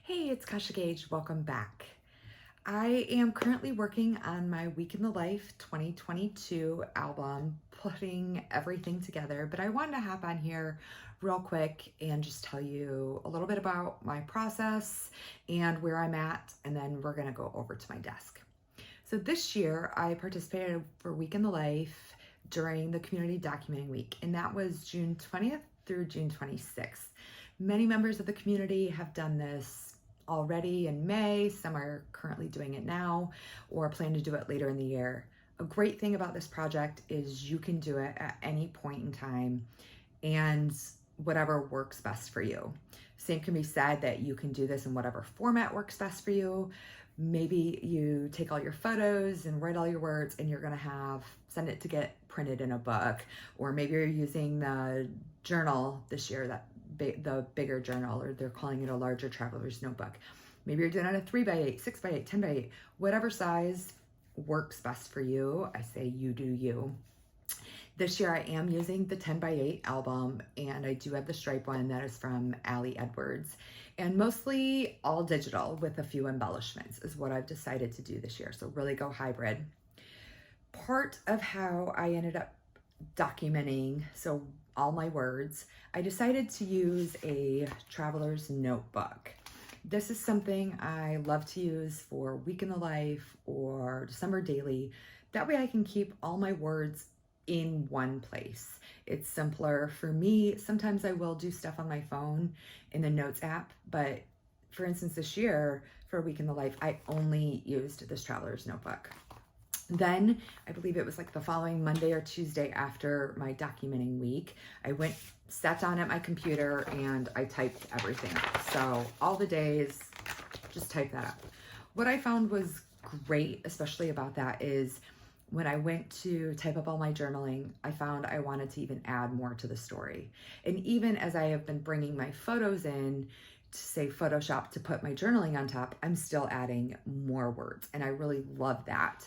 Hey, it's Kasha Gage. Welcome back. I am currently working on my Week in the Life 2022 album, putting everything together, but I wanted to hop on here real quick and just tell you a little bit about my process and where I'm at, and then we're going to go over to my desk. So this year I participated for Week in the Life during the Community Documenting Week, and that was June 20th through June 26th. Many members of the community have done this already in May. Some are currently doing it now or plan to do it later in the year. A great thing about this project is you can do it at any point in time and whatever works best for you. Same can be said that you can do this in whatever format works best for you. Maybe you take all your photos and write all your words and you're gonna send it to get printed in a book, or maybe you're using the journal this year, the bigger journal, or they're calling it a larger traveler's notebook. Maybe you're doing it a 3x8, 6x8, 10x8, whatever size works best for you. I say you do you. This year I am using the 10x8 album, and I do have the stripe one that is from Ali Edwards, and mostly all digital with a few embellishments is what I've decided to do this year. So really go hybrid. Part of how I ended up documenting, so all my words, I decided to use a traveler's notebook. This is something I love to use for Week in the Life or December Daily. That way I can keep all my words in one place. It's simpler for me. Sometimes I will do stuff on my phone in the Notes app, but for instance, this year for Week in the Life, I only used this traveler's notebook. Then I believe it was like the following Monday or Tuesday after my documenting week, I sat down at my computer and I typed everything up. So all the days, just type that up. What I found was great, especially about that, is when I went to type up all my journaling, I found I wanted to even add more to the story. And even as I have been bringing my photos in to say Photoshop to put my journaling on top, I'm still adding more words. And I really love that,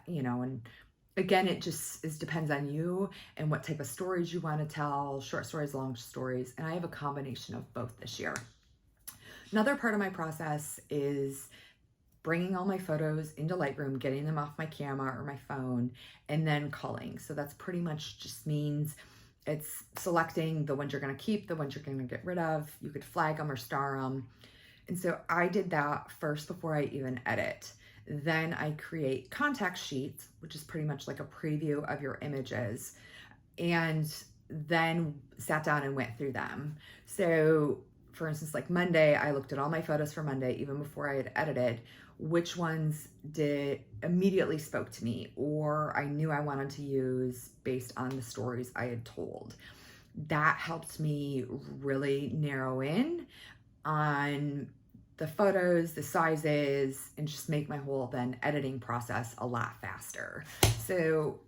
and again, it just depends on you and what type of stories you want to tell, short stories, long stories. And I have a combination of both this year. Another part of my process is bringing all my photos into Lightroom, getting them off my camera or my phone, and then culling. So that's pretty much just means it's selecting the ones you're going to keep, the ones you're going to get rid of. You could flag them or star them. And so I did that first before I even edit. Then I create contact sheets, which is pretty much like a preview of your images, and then sat down and went through them. So for instance, like Monday, I looked at all my photos for Monday, even before I had edited, which ones immediately spoke to me, or I knew I wanted to use based on the stories I had told. That helped me really narrow in on the photos, the sizes, and just make my whole then editing process a lot faster. So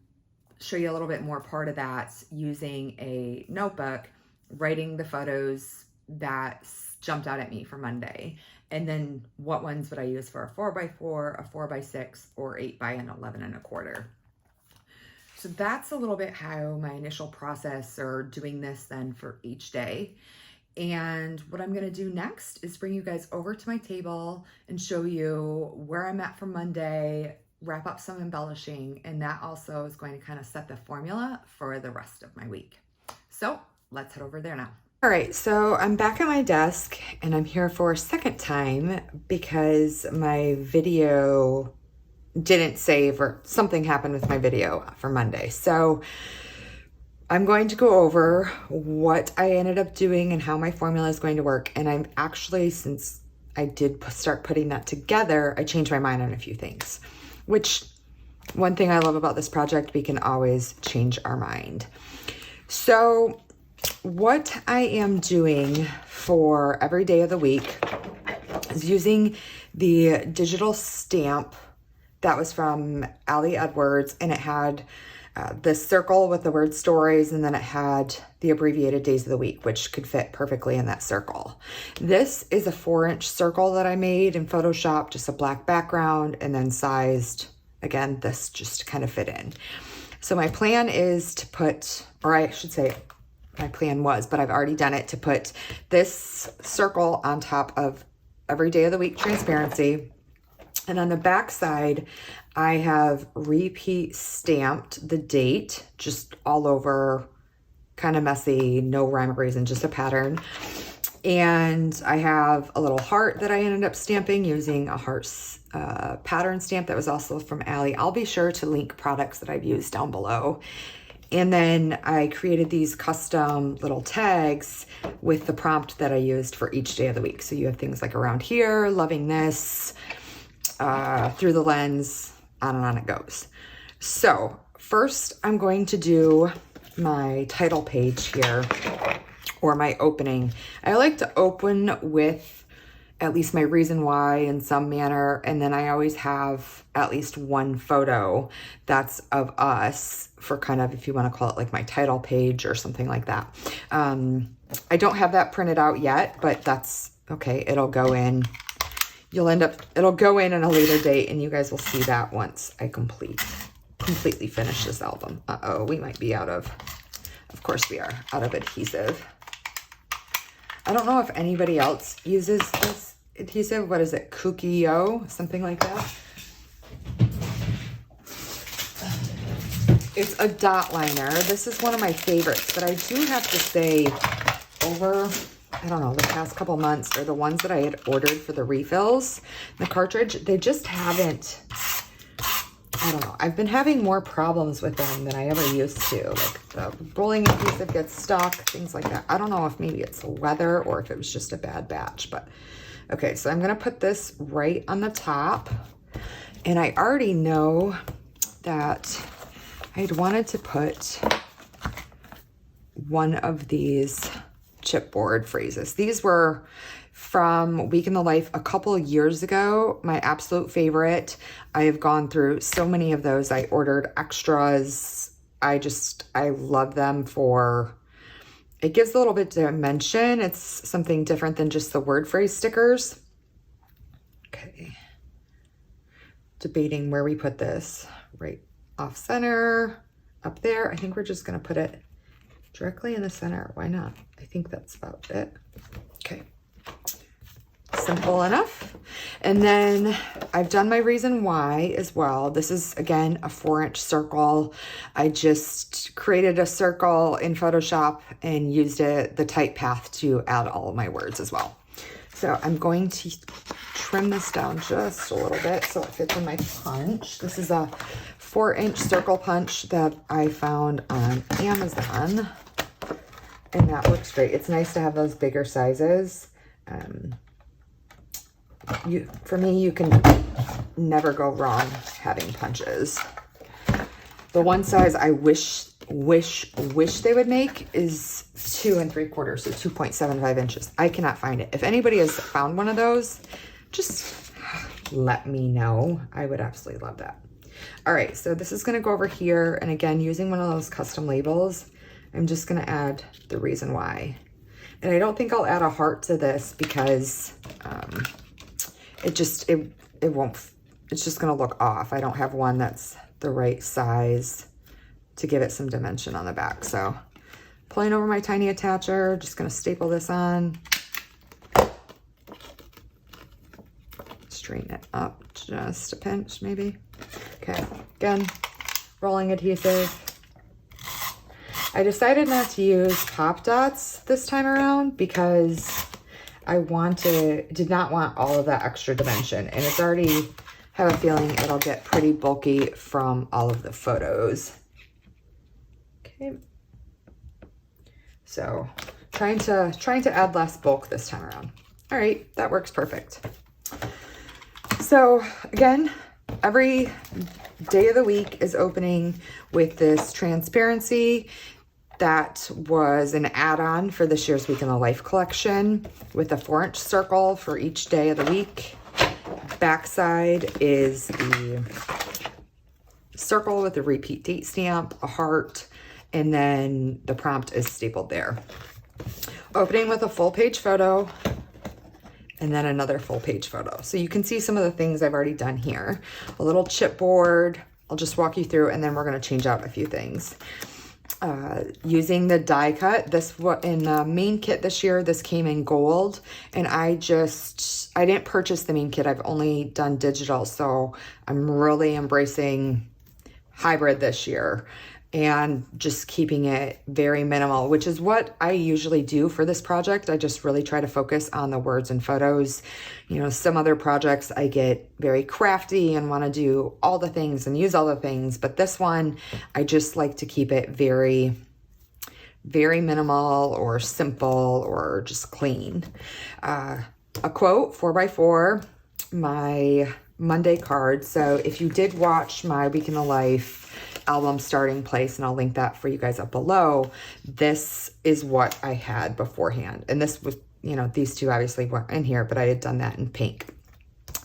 show you a little bit more part of that using a notebook, writing the photos that jumped out at me for Monday. And then what ones would I use for a 4x4, a 4x6, or 8x11 1/4. So that's a little bit how my initial process or doing this then for each day. And what I'm gonna do next is bring you guys over to my table and show you where I'm at for Monday, wrap up some embellishing, and that also is going to kind of set the formula for the rest of my week. So let's head over there now. All right, so I'm back at my desk and I'm here for a second time because my video didn't save or something happened with my video for Monday. So I'm going to go over what I ended up doing and how my formula is going to work. And I'm actually, since I did start putting that together, I changed my mind on a few things, which one thing I love about this project, we can always change our mind. So what I am doing for every day of the week is using the digital stamp that was from Ali Edwards, and it had this circle with the word stories, and then it had the abbreviated days of the week, which could fit perfectly in that circle. This is a 4-inch circle that I made in Photoshop, just a black background, and then sized, again, this just to kind of fit in. So my plan is to put, or I should say, my plan was, but I've already done it, to put this circle on top of every day of the week transparency. And on the back side, I have repeat stamped the date just all over, kind of messy, no rhyme or reason, just a pattern. And I have a little heart that I ended up stamping using a heart pattern stamp that was also from Allie. I'll be sure to link products that I've used down below. And then I created these custom little tags with the prompt that I used for each day of the week. So you have things like around here, loving this, through the lens, on and on it goes. So first I'm going to do my title page here, or my opening. I like to open with at least my reason why in some manner, and then I always have at least one photo that's of us for kind of, if you want to call it like my title page or something like that. I don't have that printed out yet, but that's okay. It'll go in. It'll go in a later date, and you guys will see that once I completely finish this album. Uh-oh, we might be out of course we are, out of adhesive. I don't know if anybody else uses this adhesive. What is it? Kukio? Something like that. It's a dot liner. This is one of my favorites, but I do have to say over, I don't know, the past couple months, or the ones that I had ordered for the refills, the cartridge, they just haven't, I don't know. I've been having more problems with them than I ever used to. Like the rolling adhesive gets stuck, things like that. I don't know if maybe it's the weather or if it was just a bad batch, but okay. So I'm going to put this right on the top, and I already know that I'd wanted to put one of these chipboard phrases. These were from Week in the Life a couple of years ago, my absolute favorite. I have gone through so many of those. I ordered extras. I love them for, it gives a little bit of dimension. It's something different than just the word phrase stickers. Okay. Debating where we put this. Right off center, up there. I think we're just going to put it directly in the center. Why not? I think that's about it. Okay. Simple enough. And then I've done my reason why as well. This is, again, a 4-inch circle. I just created a circle in Photoshop and used the type path to add all of my words as well. So I'm going to trim this down just a little bit so it fits in my punch. This is a 4-inch circle punch that I found on Amazon, and that works great. It's nice to have those bigger sizes. For me, you can never go wrong having punches. The one size I wish they would make is 2 3/4, so 2.75 inches. I cannot find it. If anybody has found one of those, just let me know. I would absolutely love that. All right, so this is going to go over here, and again, using one of those custom labels, I'm just going to add the reason why. And I don't think I'll add a heart to this because it won't, it's just going to look off. I don't have one that's the right size to give it some dimension on the back. So pulling over my tiny attacher, just going to staple this on. Straighten it up just a pinch maybe. Okay, again, rolling adhesive. I decided not to use pop dots this time around because I did not want all of that extra dimension, and it's already, have a feeling it'll get pretty bulky from all of the photos. Okay. So trying to add less bulk this time around. All right, that works perfect. So again, every day of the week is opening with this transparency. That was an add-on for this year's Week in the Life collection with a 4-inch circle for each day of the week. Backside is the circle with a repeat date stamp, a heart, and then the prompt is stapled there. Opening with a full page photo and then another full page photo. So you can see some of the things I've already done here. A little chipboard. I'll just walk you through, and then we're going to change out a few things. using the die cut. This in the main kit this year, this came in gold, and I didn't purchase the main kit. I've only done digital, so I'm really embracing hybrid this year and just keeping it very minimal, which is what I usually do for this project. I just really try to focus on the words and photos. You know, some other projects I get very crafty and want to do all the things and use all the things, but this one I just like to keep it very, very minimal or simple or just clean. A quote, 4x4, my Monday card. So if you did watch my Week in the Life album starting place, and I'll link that for you guys up below, this is what I had beforehand. And this was, you know, these two obviously weren't in here, but I had done that in pink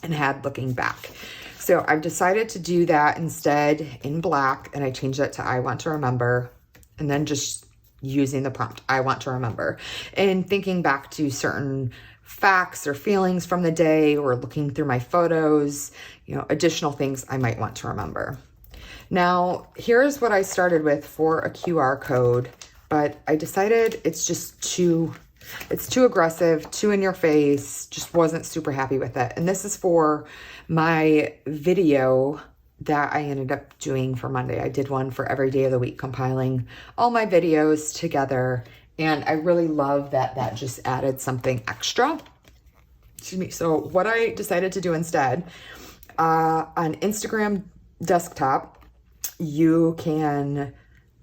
and had looking back. So I've decided to do that instead in black, and I changed it to I want to remember, and then just using the prompt, I want to remember, and thinking back to certain facts or feelings from the day, or looking through my photos, you know, additional things I might want to remember. Now, here's what I started with for a QR code, but I decided it's too aggressive, too in your face, just wasn't super happy with it. And this is for my video that I ended up doing for Monday. I did one for every day of the week, compiling all my videos together. And I really love that that just added something extra. Excuse me. So what I decided to do instead, on Instagram desktop, you can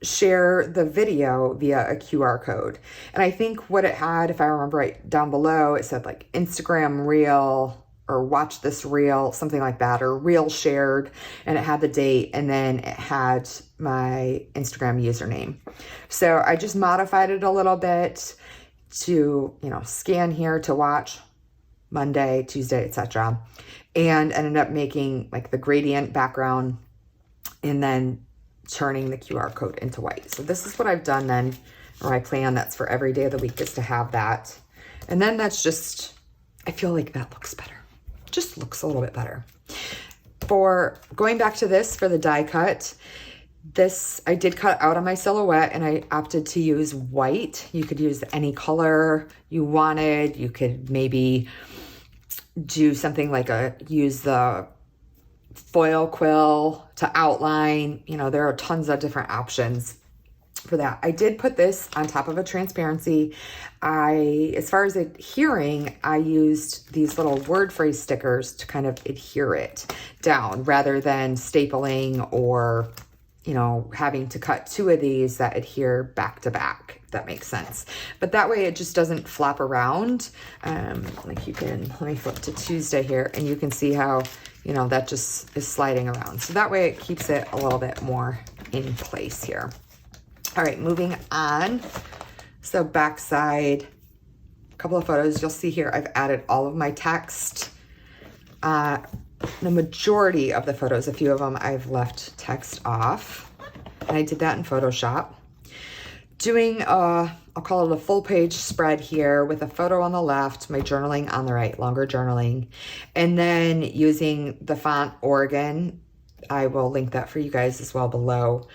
share the video via a QR code. And I think what it had, if I remember right, down below, it said like Instagram reel or watch this reel, something like that, or reel shared, and it had the date, and then it had my Instagram username. So I just modified it a little bit to, you know, scan here to watch Monday, Tuesday, etc. And ended up making like the gradient background and then turning the QR code into white. So this is what I've done then, or my plan that's for every day of the week is to have that. And then that's just, I feel like that looks better. Just looks a little bit better. For going back to this, for the die cut, this I did cut out on my silhouette, and I opted to use white. You could use any color you wanted. You could maybe do something like use the foil quill to outline. You know, there are tons of different options for that. I did put this on top of a transparency. As far as adhering, I used these little word phrase stickers to kind of adhere it down rather than stapling or, you know, having to cut two of these that adhere back to back, if that makes sense. But that way it just doesn't flap around. Like you can, let me flip to Tuesday here, and you can see how, you know, that just is sliding around. So that way it keeps it a little bit more in place here. All right, moving on. So backside, a couple of photos. You'll see here I've added all of my text. The majority of the photos, a few of them, I've left text off. And I did that in Photoshop. Doing, I'll call it a full page spread here with a photo on the left, my journaling on the right, longer journaling. And then using the font Oregon. I will link that for you guys as well below.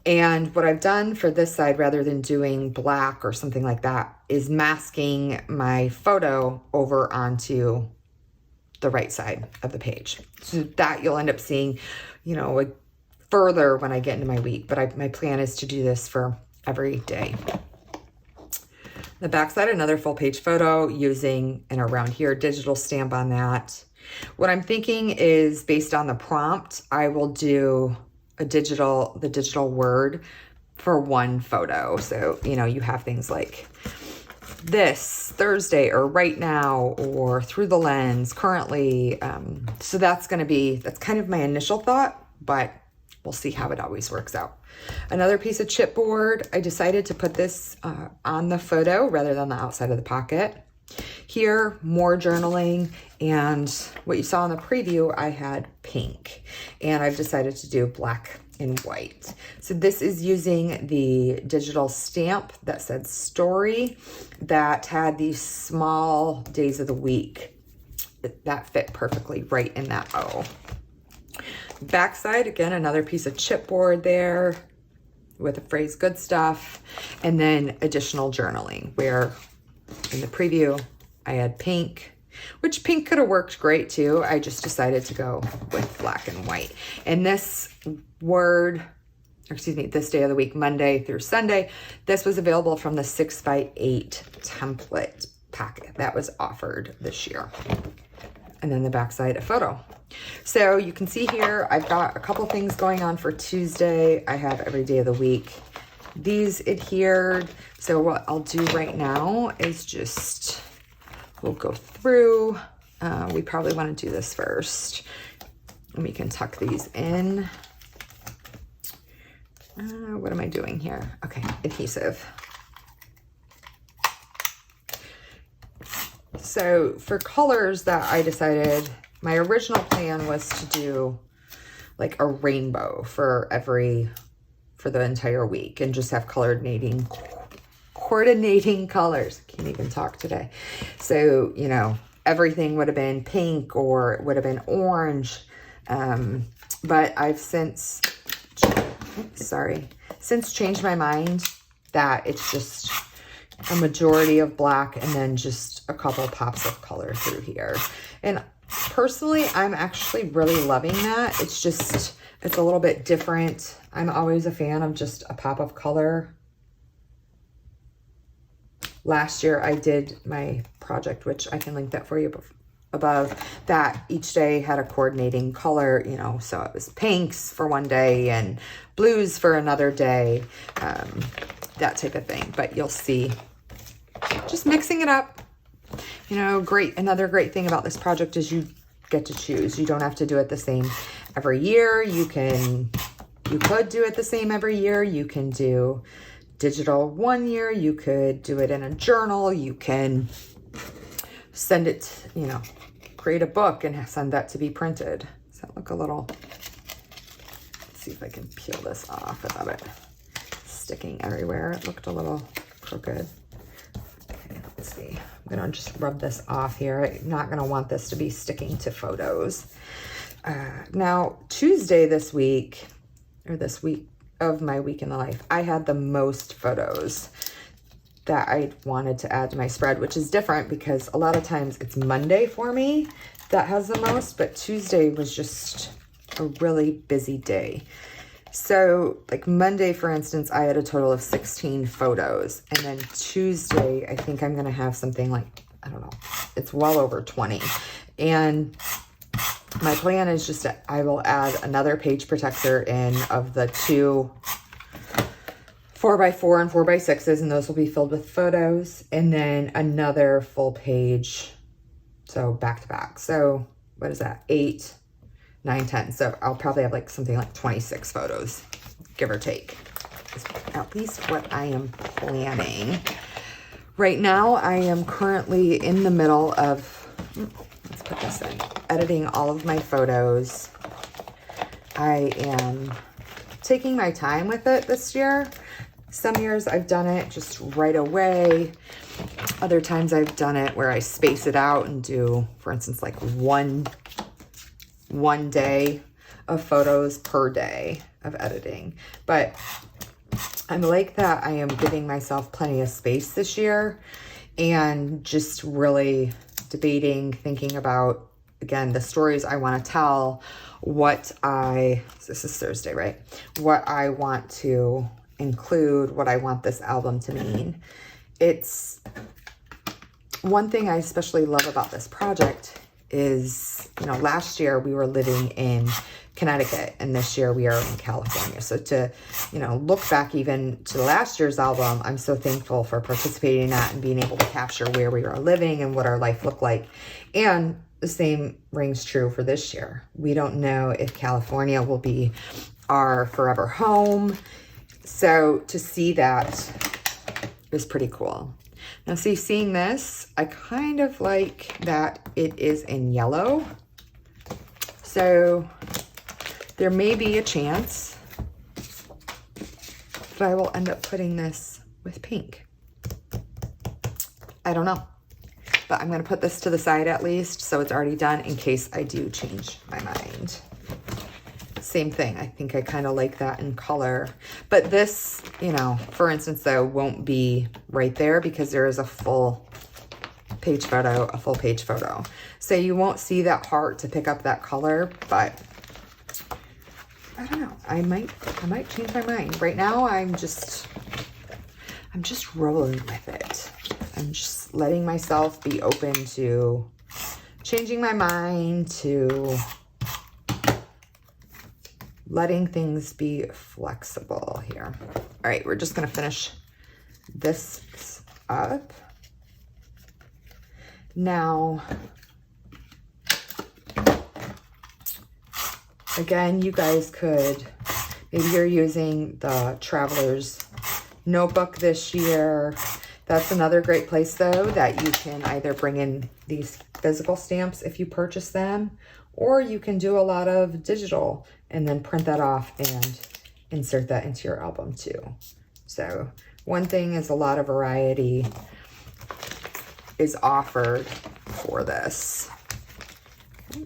And what I've done for this side, rather than doing black or something like that, is masking my photo over onto the right side of the page. So that you'll end up seeing, you know, like further when I get into my week. But my plan is to do this for every day. The backside, another full page photo using, and around here, digital stamp on that. What I'm thinking is, based on the prompt, I will do the digital word for one photo. So, you know, you have things like this Thursday, or right now, or through the lens, currently. So that's kind of my initial thought, but we'll see how it always works out. Another piece of chipboard, I decided to put this on the photo rather than the outside of the pocket. Here, more journaling, and what you saw in the preview, I had pink, and I've decided to do black and white. So this is using the digital stamp that said story, that had these small days of the week that fit perfectly right in that O. Backside, again, another piece of chipboard there with the phrase good stuff, and then additional journaling, where in the preview I had pink, which pink could have worked great too. I just decided to go with black and white. And this this day of the week, Monday through Sunday, this was available from the 6x8 template packet that was offered this year. And then the backside, a photo. So you can see here, I've got a couple things going on for Tuesday. I have every day of the week. These adhered. So what I'll do right now is just, we'll go through. We probably want to do this first. And we can tuck these in. What am I doing here? Okay, adhesive. So for colors that I decided, my original plan was to do like a rainbow for the entire week and just have coordinating colors. Can't even talk today. So, you know, everything would have been pink or it would have been orange. But I've since changed my mind that it's just a majority of black and then just a couple pops of color through here. And personally, I'm actually really loving that. It's a little bit different. I'm always a fan of just a pop of color. Last year I did my project, which I can link that for you above, that each day had a coordinating color, you know, so it was pinks for one day and blues for another day, that type of thing. But you'll see, just mixing it up, you know, another great thing about this project is you get to choose. You don't have to do it the same every year. You could do it the same every year. You can do digital one year. You could do it in a journal. You can send it, you know, create a book and send that to be printed. Does that look a little, let's see if I can peel this off without it sticking everywhere. It looked a little crooked. Okay, let's see. I'm gonna just rub this off here. I'm not gonna want this to be sticking to photos. Now, Tuesday this week of my week in the life, I had the most photos that I wanted to add to my spread, which is different because a lot of times it's Monday for me that has the most, but Tuesday was just a really busy day. So like Monday, for instance, I had a total of 16 photos. And then Tuesday, I think I'm going to have something like, I don't know, it's well over 20. And my plan is just that I will add another page protector in of the two 4x4 and 4x6s, and those will be filled with photos, and then another full page, so back to back. So what is that? 8, 9, 10. So I'll probably have like something like 26 photos, give or take. Is at least what I am planning. Right now, I am currently in the middle of, let's put this in, editing all of my photos. I am taking my time with it this year. Some years I've done it just right away. Other times I've done it where I space it out and do, for instance, like one day of photos per day of editing. But I'm like that I am giving myself plenty of space this year and just really debating, thinking about, again, the stories I want to tell, this is Thursday, right? What I want to include, what I want this album to mean. It's one thing I especially love about this project is, you know, last year we were living in Connecticut and this year we are in California. So to, you know, look back even to last year's album, I'm so thankful for participating in that and being able to capture where we are living and what our life looked like. And the same rings true for this year. We don't know if California will be our forever home. So to see that is pretty cool. Now see, seeing this, I kind of like that it is in yellow. So there may be a chance that I will end up putting this with pink. I don't know, but I'm going to put this to the side at least so it's already done in case I do change my mind. same thing. I think I kind of like that in color. But this, you know, for instance, though, won't be right there because there is a full page photo, So you won't see that heart to pick up that color, but I don't know. I might change my mind. Right now, I'm just rolling with it. I'm just letting myself be open to changing my mind, to letting things be flexible here. All right, we're just gonna finish this up. Now, again, you guys could, maybe you're using the Traveler's Notebook this year. That's another great place, though, that you can either bring in these physical stamps if you purchase them, or you can do a lot of digital and then print that off and insert that into your album too. So one thing is a lot of variety is offered for this. Okay.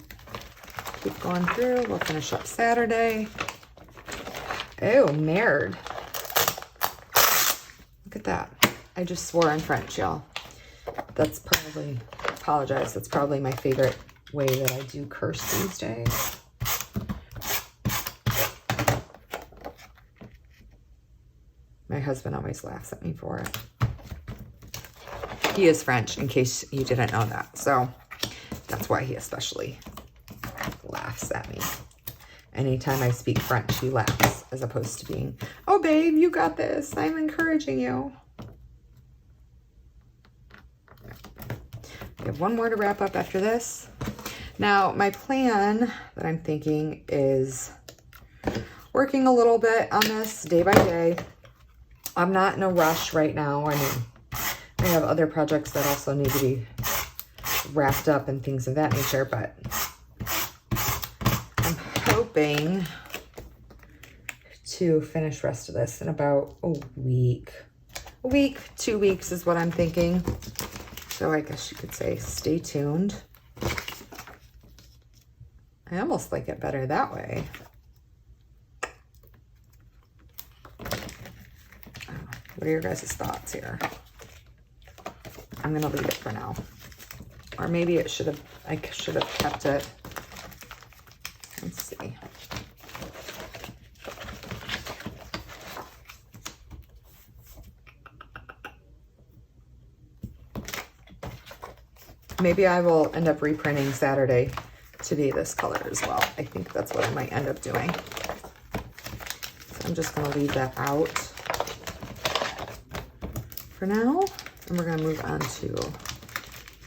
Keep going through. We'll finish up Saturday. Oh, Merde. Look at that. I just swore in French, y'all. That's probably, apologize, that's probably my favorite way that I do curse these days. My husband always laughs at me for it. He is French, in case you didn't know that. So that's why he especially laughs at me. Anytime I speak French, he laughs, as opposed to being, oh, babe, you got this. I'm encouraging you. We have one more to wrap up after this. Now, my plan that I'm thinking is working a little bit on this day by day. I'm not in a rush right now. I mean, I have other projects that also need to be wrapped up and things of that nature, but I'm hoping to finish the rest of this in about a week. 2 weeks is what I'm thinking. So I guess you could say stay tuned. I almost like it better that way. What are your guys' thoughts here? I'm gonna leave it for now. Or maybe it should have, I should have kept it. Let's see. Maybe I will end up reprinting Saturday to be this color as well. I think that's what I might end up doing. So I'm just gonna leave that out for now. And we're gonna move on to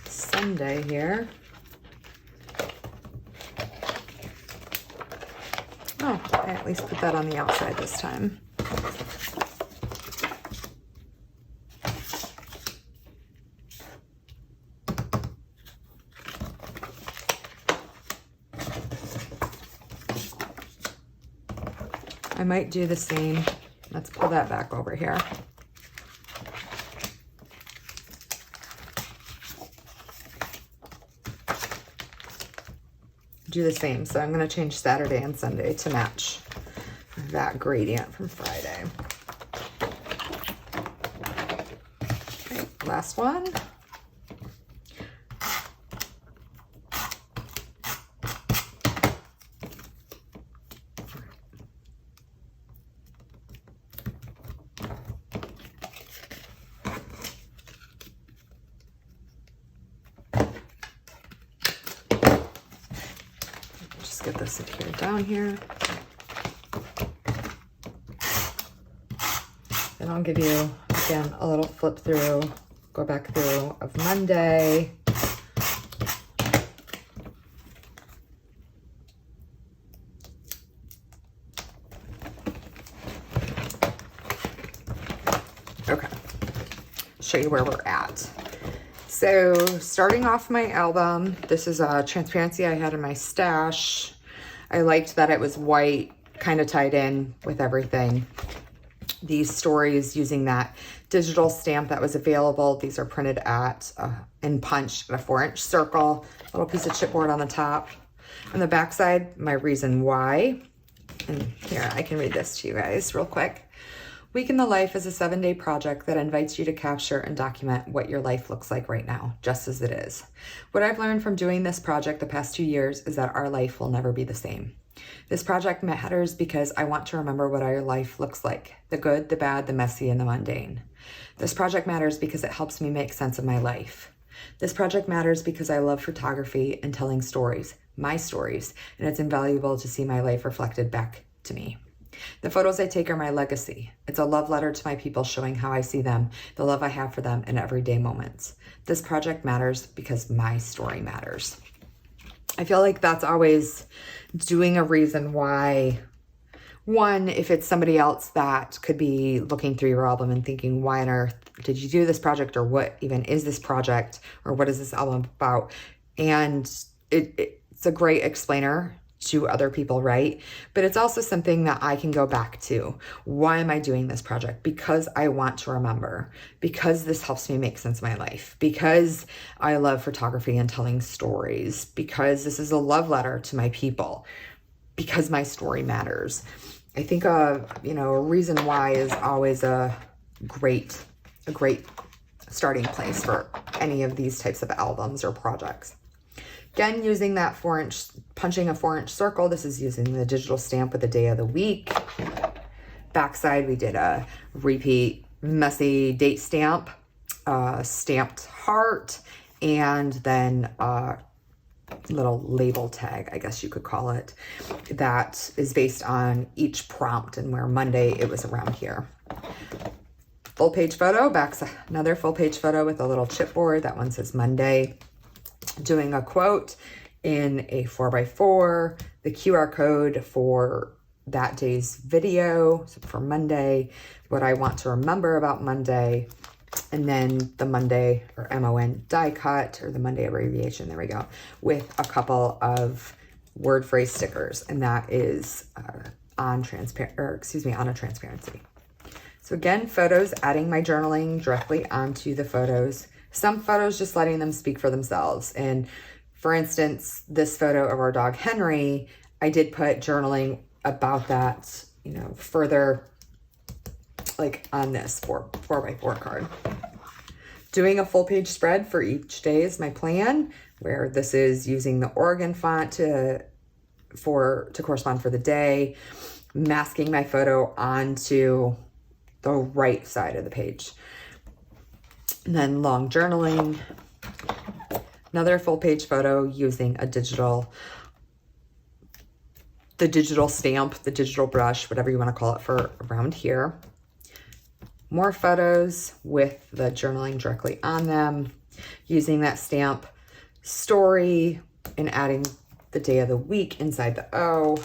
Sunday here. Oh, I at least put that on the outside this time. I might do the same. Let's pull that back over here. Do the same. So I'm going to change Saturday and Sunday to match that gradient from Friday. Okay, last one. Get this secured down here. Then I'll give you, again, a little flip through, go back through of Monday. Okay, show you where we're at. So starting off my album, this is a transparency I had in my stash. I liked that it was white, kind of tied in with everything. These stories using that digital stamp that was available. These are printed at and punched at a 4-inch circle, little piece of chipboard on the top. On the back side, my reason why And here, I can read this to you guys real quick. Week in the Life is a 7-day project that invites you to capture and document what your life looks like right now, just as it is. What I've learned from doing this project the past 2 years is that our life will never be the same. This project matters because I want to remember what our life looks like, the good, the bad, the messy, and the mundane. This project matters because it helps me make sense of my life. This project matters because I love photography and telling stories, my stories, and it's invaluable to see my life reflected back to me. The photos I take are my legacy. It's a love letter to my people showing how I see them, the love I have for them in everyday moments. This project matters because my story matters. I feel like that's always doing a reason why. One, if it's somebody else that could be looking through your album and thinking, why on earth did you do this project, or what even is this project, or what is this album about? And it's a great explainer to other people, right? But it's also something that I can go back to. Why am I doing this project? Because I want to remember, because this helps me make sense of my life, because I love photography and telling stories, because this is a love letter to my people, because my story matters. I think a reason why is always a great starting place for any of these types of albums or projects. Again, using that punching a 4-inch circle. This is using the digital stamp with the day of the week. Backside, we did a repeat messy date stamp, stamped heart, and then a little label tag, I guess you could call it, that is based on each prompt, and where Monday it was around here. Full page photo, backside, another full page photo with a little chipboard. That one says Monday. Doing a quote in a 4x4, the QR code for that day's video, so for Monday, what I want to remember about Monday, and then the Monday, or MON die cut, or the Monday abbreviation, there we go, with a couple of word phrase stickers, and that is on a transparency. So again, photos, adding my journaling directly onto the photos. Some photos just letting them speak for themselves. And for instance, this photo of our dog Henry, I did put journaling about that, further like on this 4x4 card. Doing a full page spread for each day is my plan, where this is using the Oregon font to correspond for the day, masking my photo onto the right side of the page. And then long journaling, another full page photo using the digital stamp, the digital brush, whatever you want to call it, for around here. More photos with the journaling directly on them, using that stamp story and adding the day of the week inside the O.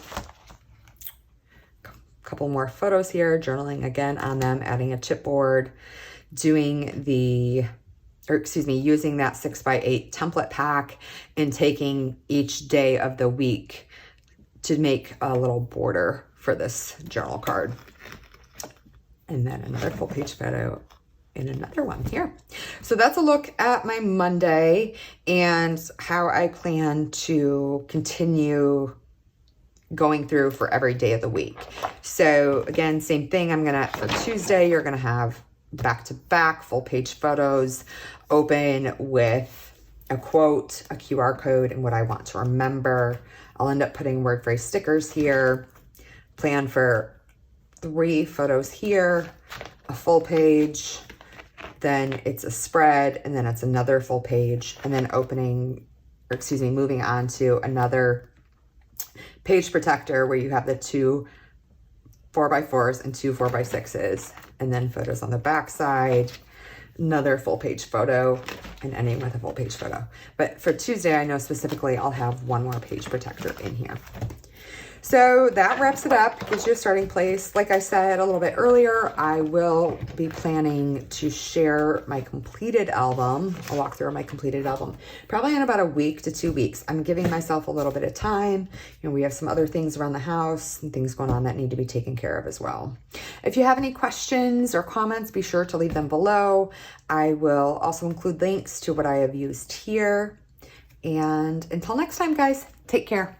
Couple more photos here, journaling again on them, adding a chipboard, using that 6x8 template pack and taking each day of the week to make a little border for this journal card. And then another full page photo in another one here. So that's a look at my Monday and how I plan to continue going through for every day of the week. So again, same thing. For Tuesday, you're gonna have back-to-back full page photos open with a quote, a QR code, and what I want to remember. I'll end up putting word phrase stickers here. Plan for 3 photos here, a full page, then it's a spread, and then it's another full page, and then moving on to another page protector where you have the 2 4x4s and 2 4x6s, and then photos on the back side, another full page photo, and ending with a full page photo. But for Tuesday, I know specifically I'll have 1 more page protector in here. So that wraps it up, gives you a starting place. Like I said a little bit earlier, I will be planning to share my completed album, a walkthrough of my completed album, probably in about a week to 2 weeks. I'm giving myself a little bit of time. We have some other things around the house and things going on that need to be taken care of as well. If you have any questions or comments, be sure to leave them below. I will also include links to what I have used here. And until next time, guys, take care.